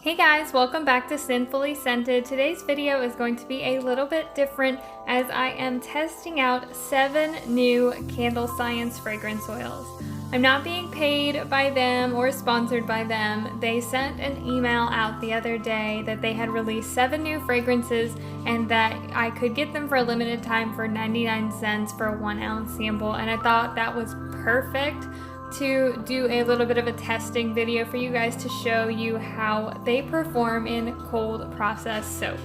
Hey guys, welcome back to Sinfully Scented. Today's video is going to be a little bit different as I am testing out 7 new CandleScience fragrance oils. I'm not being paid by them or sponsored by them. They sent an email out the other day that they had released 7 new fragrances and that I could get them for a limited time for 99 cents for a 1 ounce sample, and I thought that was perfect to do a little bit of a testing video for you guys to show you how they perform in cold processed soap.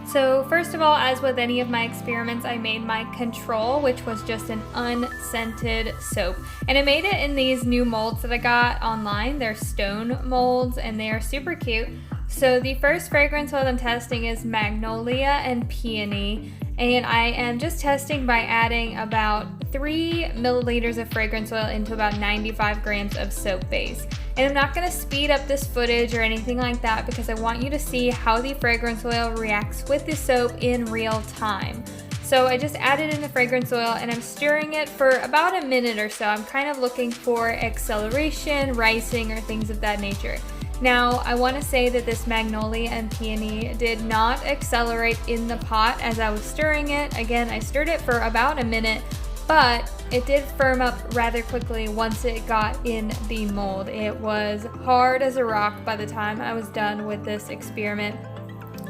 So first of all, as with any of my experiments, I made my control, which was just an unscented soap. And I made it in these new molds that I got online. They're stone molds and they are super cute. So the first fragrance oil I'm testing is Magnolia and Peony. And I am just testing by adding about 3 milliliters of fragrance oil into about 95 grams of soap base. And I'm not going to speed up this footage or anything like that because I want you to see how the fragrance oil reacts with the soap in real time. So I just added in the fragrance oil and I'm stirring it for about a minute or so. I'm kind of looking for acceleration, rising, or things of that nature. Now, I want to say that this Magnolia and Peony did not accelerate in the pot as I was stirring it. Again, I stirred it for about a minute, but it did firm up rather quickly once it got in the mold. It was hard as a rock by the time I was done with this experiment.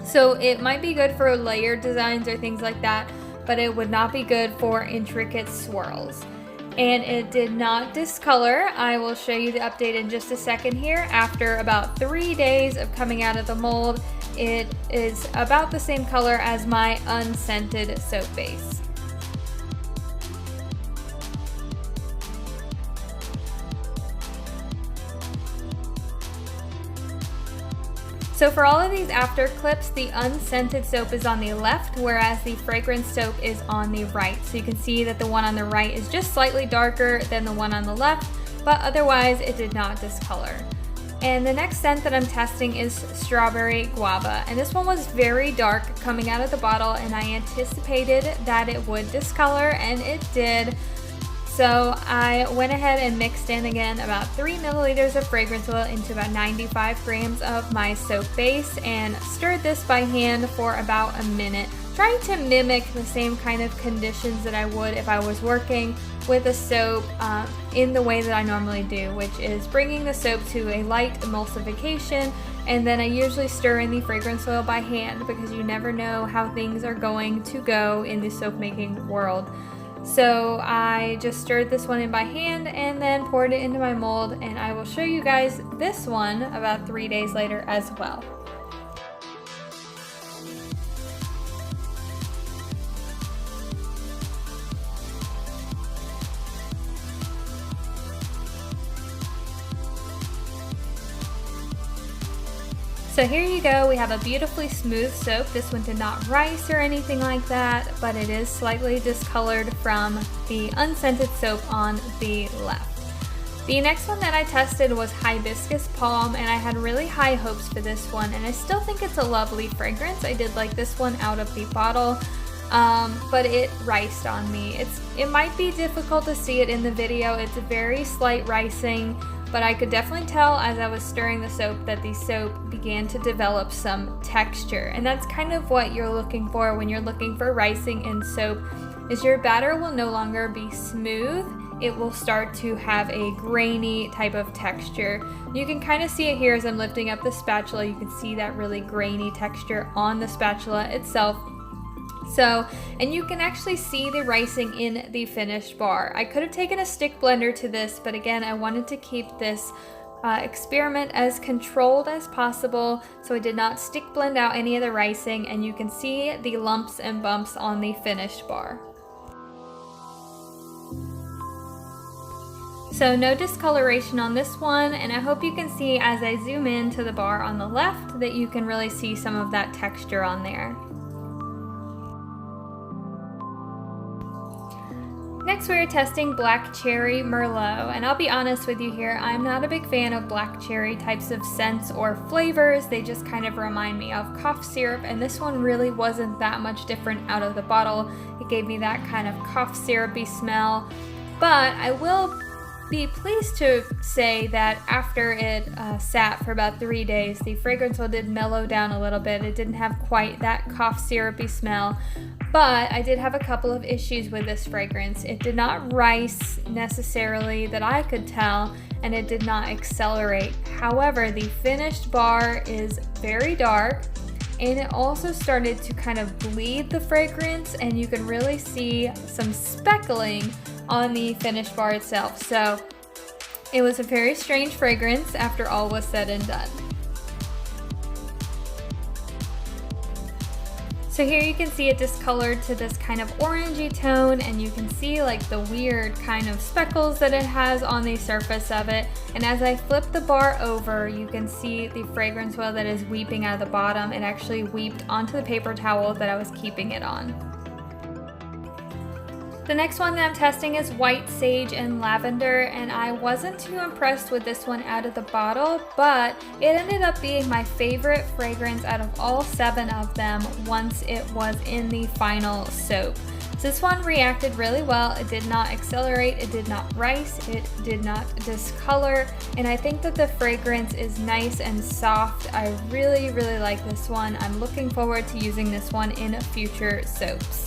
So it might be good for layered designs or things like that, but it would not be good for intricate swirls. And it did not discolor. I will show you the update in just a second here. After about 3 days of coming out of the mold, it is about the same color as my unscented soap base. So for all of these after clips, the unscented soap is on the left, whereas the fragrance soap is on the right. So you can see that the one on the right is just slightly darker than the one on the left, but otherwise it did not discolor. And the next scent that I'm testing is Strawberry Guava. And this one was very dark coming out of the bottle, and I anticipated that it would discolor, and it did. So I went ahead and mixed in again about 3 milliliters of fragrance oil into about 95 grams of my soap base and stirred this by hand for about a minute, trying to mimic the same kind of conditions that I would if I was working with a soap in the way that I normally do, which is bringing the soap to a light emulsification, and then I usually stir in the fragrance oil by hand because you never know how things are going to go in the soap making world. So I just stirred this one in by hand and then poured it into my mold, and I will show you guys this one about 3 days later as well. So here you go, we have a beautifully smooth soap. This one did not rise or anything like that, but it is slightly discolored from the unscented soap on the left. The next one that I tested was Hibiscus Palm, and I had really high hopes for this one, and I still think it's a lovely fragrance. I did like this one out of the bottle, but it riced on me. It might be difficult to see it in the video. It's a very slight ricing, but I could definitely tell as I was stirring the soap that the soap began to develop some texture. And that's kind of what you're looking for when you're looking for ricing in soap, is your batter will no longer be smooth. It will start to have a grainy type of texture. You can kind of see it here as I'm lifting up the spatula. You can see that really grainy texture on the spatula itself. So, and you can actually see the ricing in the finished bar. I could have taken a stick blender to this, but again, I wanted to keep this experiment as controlled as possible, so I did not stick blend out any of the ricing, and you can see the lumps and bumps on the finished bar. So no discoloration on this one, and I hope you can see as I zoom in to the bar on the left that you can really see some of that texture on there. Next we're testing Black Cherry Merlot, and I'll be honest with you here, I'm not a big fan of black cherry types of scents or flavors. They just kind of remind me of cough syrup, and this one really wasn't that much different out of the bottle. It gave me that kind of cough syrupy smell, but I will be pleased to say that after it sat for about 3 days, the fragrance oil did mellow down a little bit. It didn't have quite that cough syrupy smell, but I did have a couple of issues with this fragrance. It did not rice necessarily that I could tell, and it did not accelerate. However, the finished bar is very dark, and it also started to kind of bleed the fragrance, and you can really see some speckling on the finished bar itself. So it was a very strange fragrance after all was said and done. So here you can see it discolored to this kind of orangey tone, and you can see like the weird kind of speckles that it has on the surface of it. And as I flip the bar over, you can see the fragrance oil that is weeping out of the bottom. It actually weeped onto the paper towel that I was keeping it on. The next one that I'm testing is White Sage and Lavender, and I wasn't too impressed with this one out of the bottle, but it ended up being my favorite fragrance out of all 7 of them once it was in the final soap. So this one reacted really well. It did not accelerate, it did not rice, it did not discolor, and I think that the fragrance is nice and soft. I really like this one. I'm looking forward to using this one in future soaps.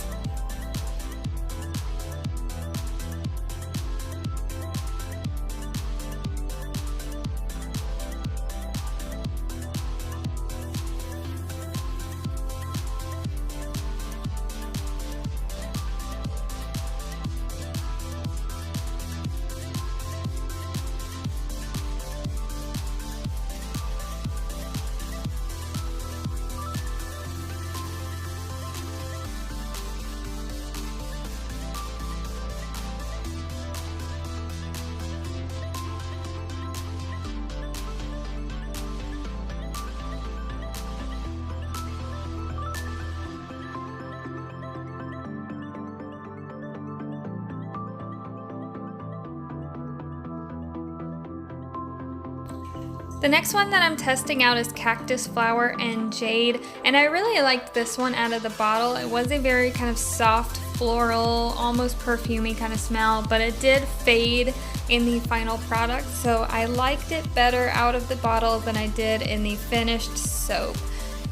The next one that I'm testing out is Cactus Flower and Jade, and I really liked this one out of the bottle. It was a very kind of soft, floral, almost perfumey kind of smell, but it did fade in the final product, so I liked it better out of the bottle than I did in the finished soap.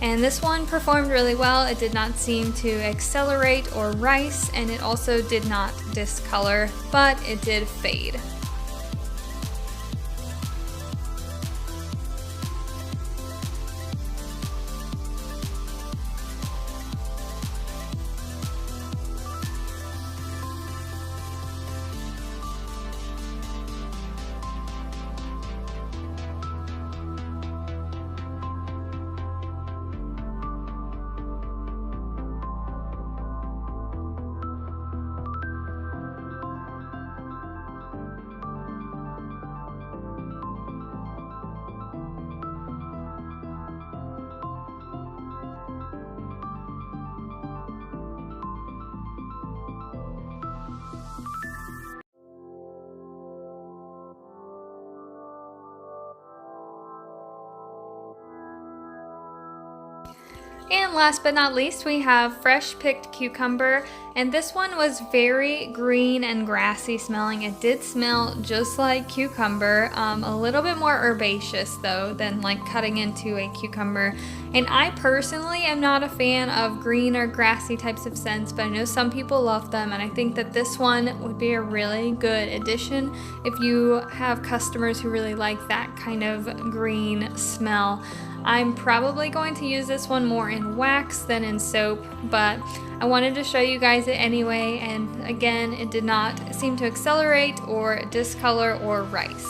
And this one performed really well. It did not seem to accelerate or rice, and it also did not discolor, but it did fade. And last but not least, we have Freshpicked Cucumber, and this one was very green and grassy smelling. It did smell just like cucumber, a little bit more herbaceous though than like cutting into a cucumber. And I personally am not a fan of green or grassy types of scents, but I know some people love them, and I think that this one would be a really good addition if you have customers who really like that kind of green smell. I'm probably going to use this one more in wax than in soap, but I wanted to show you guys it anyway, and again, it did not seem to accelerate or discolor or rice.